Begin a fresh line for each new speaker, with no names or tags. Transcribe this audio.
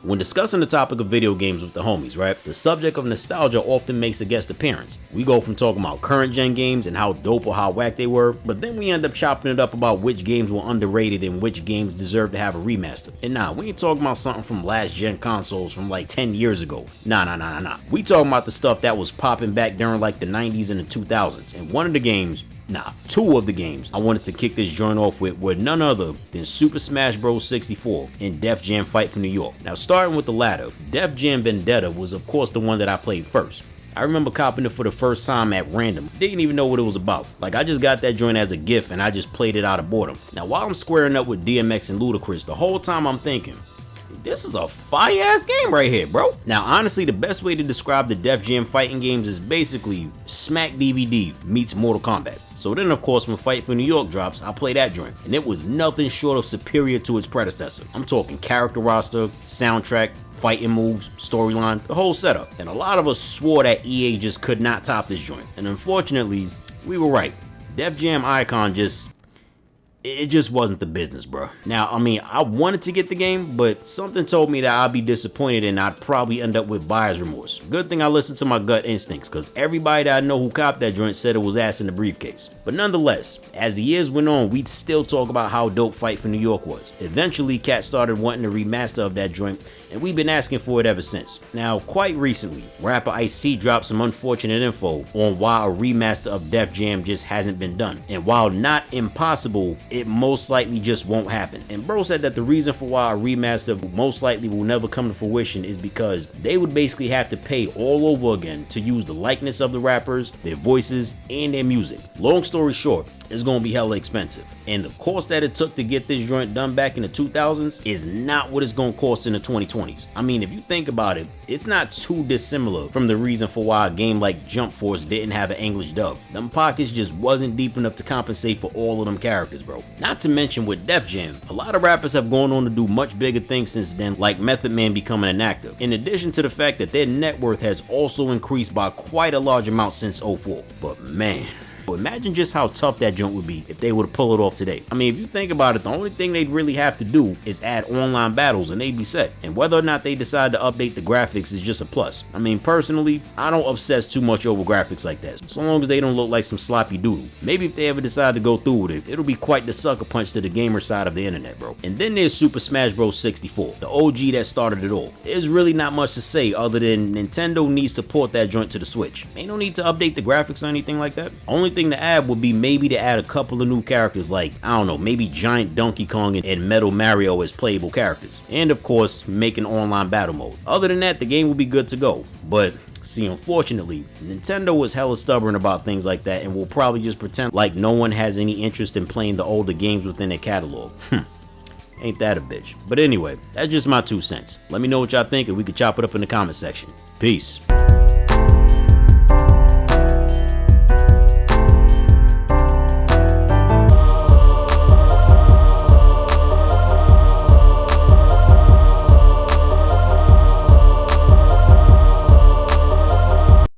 When discussing the topic of video games with the homies, right, the subject of nostalgia often makes a guest appearance. We go from talking about current gen games and how dope or how whack they were, but then we end up chopping it up about which games were underrated and which games deserve to have a remaster. And nah, we ain't talking about something from last gen consoles from like 10 years ago. Nah. We talking about the stuff that was popping back during like the 90s and the 2000s. And one of the games, two of the games I wanted to kick this joint off with were none other than Super Smash Bros. 64 and Def Jam Fight for New York. Now, starting with the latter, Def Jam Vendetta was of course the one that I played first. I remember copping it for the first time at random. Didn't even know what it was about. Like, I just got that joint as a gift and I just played it out of boredom. Now, while I'm squaring up with DMX and Ludacris, the whole time I'm thinking, this is a fire ass game right here, bro. Now, honestly, the best way to describe the Def Jam fighting games is basically Smack DVD meets Mortal Kombat. So then, of course, when Fight for New York drops, I play that joint, and it was nothing short of superior to its predecessor. I'm talking character roster, soundtrack, fighting moves, storyline, the whole setup. And a lot of us swore that EA just could not top this joint. And unfortunately, we were right. Def Jam Icon it just wasn't the business, bro. Now, I mean, I wanted to get the game, but something told me that I'd be disappointed and I'd probably end up with buyer's remorse. Good thing I listened to my gut instincts, because everybody that I know who copped that joint said it was ass in the briefcase. But nonetheless, as the years went on, we'd still talk about how dope Fight for New York was. Eventually, Cat started wanting a remaster of that joint, and we've been asking for it ever since. Now, quite recently, rapper Ice-T dropped some unfortunate info on why a remaster of Def Jam just hasn't been done. And while not impossible, it most likely just won't happen. And bro said that the reason for why a remaster most likely will never come to fruition is because they would basically have to pay all over again to use the likeness of the rappers, their voices, and their music. Long story short, it's gonna be hella expensive. And the cost that it took to get this joint done back in the 2000s is not what it's gonna cost in the 2020s. I mean, if you think about it, it's not too dissimilar from the reason for why a game like Jump Force didn't have an English dub. Them pockets just wasn't deep enough to compensate for all of them characters, bro. Not to mention with Def Jam, a lot of rappers have gone on to do much bigger things since then, like Method Man becoming an actor. In addition to the fact that their net worth has also increased by quite a large amount since 04. But man, imagine just how tough that joint would be if they were to pull it off today. I mean, if you think about it, the only thing they'd really have to do is add online battles and they'd be set. And whether or not they decide to update the graphics is just a plus. I mean, personally, I don't obsess too much over graphics like that, so long as they don't look like some sloppy doodle. Maybe if they ever decide to go through with it, it'll be quite the sucker punch to the gamer side of the internet, bro. And then there's Super Smash Bros. 64, the OG that started it all. There's really not much to say other than Nintendo needs to port that joint to the Switch. Ain't no need to update the graphics or anything like that. Only thing to add would be maybe to add a couple of new characters, like, I don't know, maybe Giant Donkey Kong and Metal Mario as playable characters. And of course, make an online battle mode. Other than that, the game will be good to go. But see, unfortunately, Nintendo was hella stubborn about things like that and will probably just pretend like no one has any interest in playing the older games within their catalog. Ain't that a bitch? But anyway, that's just my 2 cents. Let me know what y'all think and we can chop it up in the comment section. Peace.